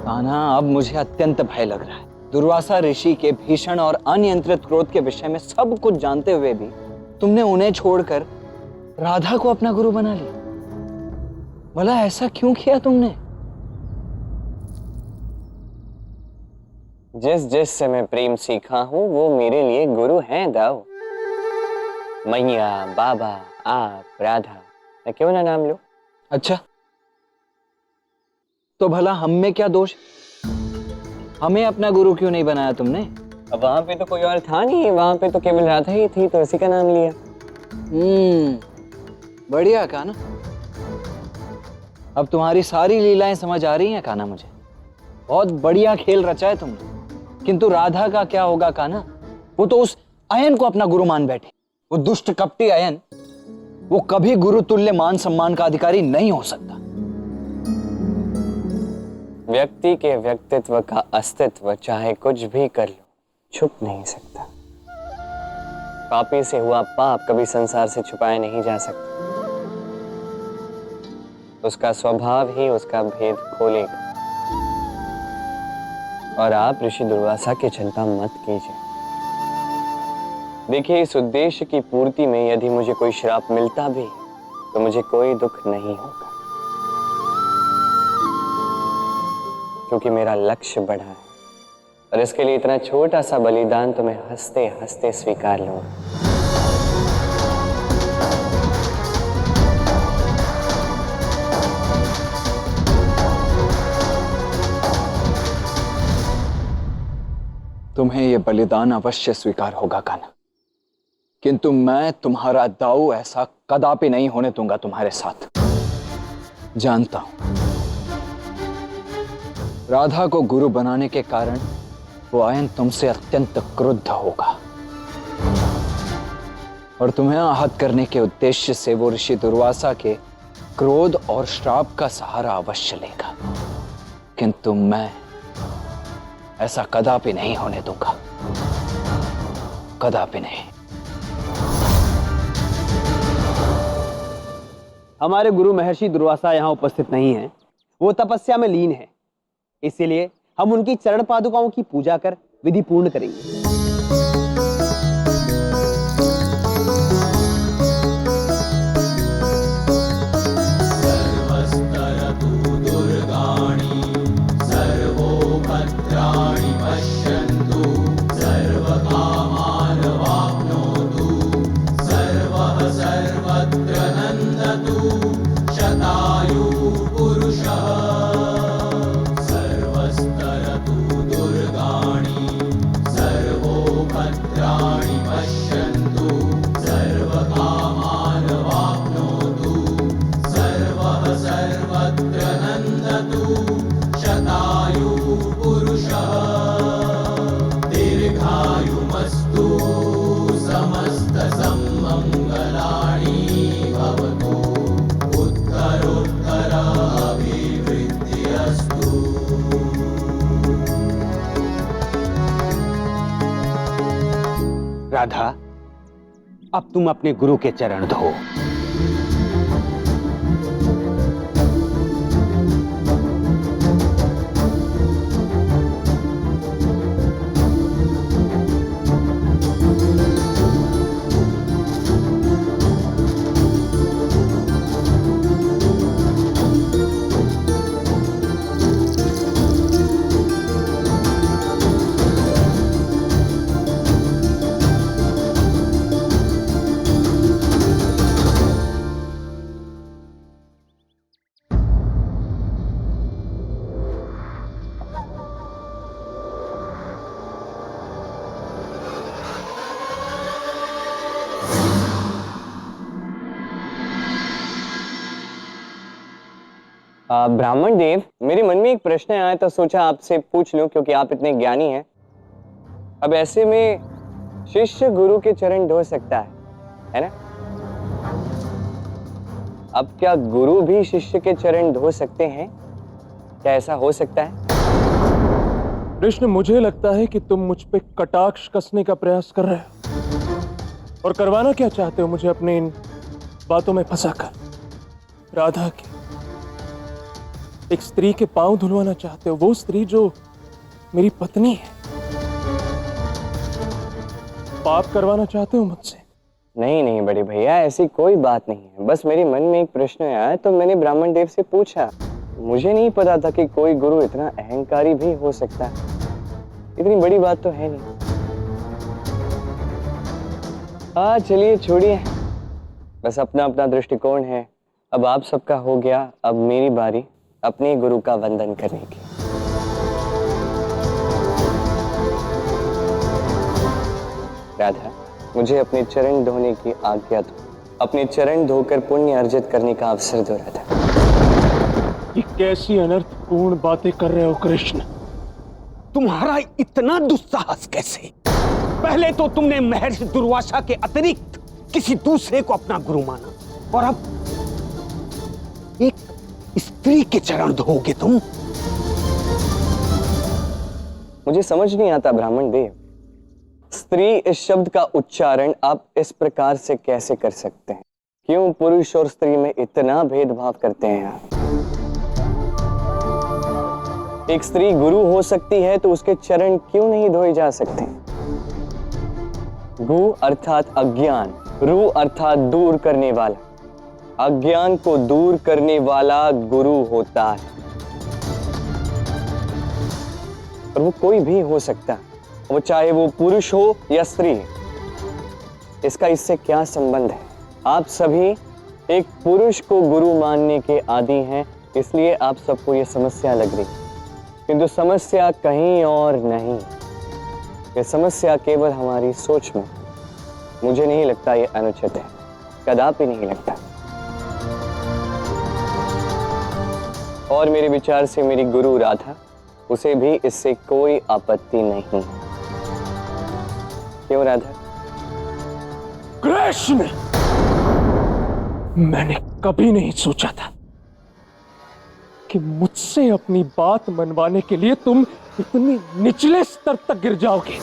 कान्हा, अब मुझे अत्यंत भय लग रहा है। दुर्वासा ऋषि के भीषण और अनियंत्रित क्रोध के विषय में सब कुछ जानते हुए भी तुमने उन्हें छोड़कर राधा को अपना गुरु बना लिया। भला ऐसा क्यों किया तुमने? जिस जिस से मैं प्रेम सीखा हूं वो मेरे लिए गुरु हैं दाऊ। मैया, बाबा, आप, राधा, मैं क्यों ना नाम लूं? अच्छा, तो भला हम में क्या दोष? हमें अपना गुरु क्यों नहीं बनाया तुमने? अब वहां पे तो कोई और था नहीं, वहां पे तो केवल राधा ही थी, तो इसी का नाम लिया। बढ़िया कान्हा। अब तुम्हारी सारी लीलाएं समझ आ रही हैं कान्हा मुझे। बहुत बढ़िया खेल रचा है तुमने। किंतु राधा का क्या होगा कान्हा? वो तो उस अयन को अपना गुरु मान बैठे। वो दुष्ट कपटी अयन, वो कभी गुरु तुल्य मान सम्मान का अधिकारी नहीं हो सकता। व्यक्ति के व्यक्तित्व का अस्तित्व चाहे कुछ भी कर लो, छुप नहीं सकता। पापी से हुआ पाप कभी संसार से छुपाया नहीं जा सकता। उसका स्वभाव ही उसका भेद खोलेगा। और आप ऋषि दुर्वासा की चिंता मत कीजिए। देखिए, इस उद्देश्य की पूर्ति में यदि मुझे कोई श्राप मिलता भी तो मुझे कोई दुख नहीं होगा, क्योंकि मेरा लक्ष्य बड़ा है और इसके लिए इतना छोटा सा बलिदान तो मैं हंसते हंसते स्वीकार लूंगा। तुम्हें यह बलिदान अवश्य स्वीकार होगा कान्हा, किंतु मैं तुम्हारा दाऊ ऐसा कदापि नहीं होने दूंगा तुम्हारे साथ। जानता हूं राधा को गुरु बनाने के कारण वो अयन तुमसे अत्यंत क्रुद्ध होगा और तुम्हें आहत करने के उद्देश्य से वो ऋषि दुर्वासा के क्रोध और श्राप का सहारा अवश्य लेगा। किंतु मैं ऐसा कदापि नहीं होने दूंगा, कदापि नहीं। हमारे गुरु महर्षि दुर्वासा यहाँ उपस्थित नहीं हैं, वो तपस्या में लीन है। इसीलिए हम उनकी चरण पादुकाओं की पूजा कर विधि पूर्ण करेंगे। राधा, अब तुम अपने गुरु के चरण धो। ब्राह्मण देव, मेरे मन में एक प्रश्न आया तो सोचा आपसे पूछ लूं, क्योंकि आप इतने ज्ञानी हैं। अब ऐसे में शिष्य गुरु के चरण धो सकता है ना? अब क्या गुरु भी शिष्य के चरण धो सकते हैं? क्या ऐसा हो सकता है? कृष्ण, मुझे लगता है कि तुम मुझ पे कटाक्ष कसने का प्रयास कर रहे हो। और करवाना क्या चाहते हो मुझे अपने इन बातों में फंसाकर? राधा की एक स्त्री के पांव धुलवाना चाहते हो, वो स्त्री जो मेरी पत्नी है। पाप करवाना चाहते हो मुझसे? नहीं नहीं बड़े भैया, ऐसी कोई बात नहीं है। बस मेरे मन में एक प्रश्न आया तो मैंने ब्राह्मण देव से पूछा। मुझे नहीं पता था कि कोई गुरु इतना अहंकारी भी हो सकता है। इतनी बड़ी बात तो है नहीं। हाँ चलिए छोड़िए, बस अपना अपना दृष्टिकोण है। अब आप सबका हो गया, अब मेरी बारी अपने गुरु का वंदन करने की। राधा, मुझे अपने चरण धोने की आज्ञा दो। अपने चरण धोकर पुण्य अर्जित करने का अवसर दो राधा। ये कैसी अनर्थपूर्ण बातें कर रहे हो कृष्ण? तुम्हारा इतना दुस्साहस कैसे? पहले तो तुमने महर्षि दुर्वासा के अतिरिक्त किसी दूसरे को अपना गुरु माना, और अब एक स्त्री के चरण धोगे तुम? मुझे समझ नहीं आता ब्राह्मण देव, स्त्री इस शब्द का उच्चारण आप इस प्रकार से कैसे कर सकते हैं? क्यों पुरुष और स्त्री में इतना भेदभाव करते हैं आप? एक स्त्री गुरु हो सकती है तो उसके चरण क्यों नहीं धोए जा सकते? गु अर्थात अज्ञान, रु अर्थात दूर करने वाला। अज्ञान को दूर करने वाला गुरु होता है, और वो कोई भी हो सकता है, वो चाहे वो पुरुष हो या स्त्री। इसका इससे क्या संबंध है? आप सभी एक पुरुष को गुरु मानने के आदी हैं, इसलिए आप सबको ये समस्या लग रही, किंतु समस्या कहीं और नहीं। ये समस्या केवल हमारी सोच में। मुझे नहीं लगता ये अनुचित है, कदापि नहीं लगता। और मेरे विचार से मेरी गुरु राधा, उसे भी इससे कोई आपत्ति नहीं है। क्यों राधा? कृष्ण, मैंने कभी नहीं सोचा था कि मुझसे अपनी बात मनवाने के लिए तुम इतने निचले स्तर तक गिर जाओगे।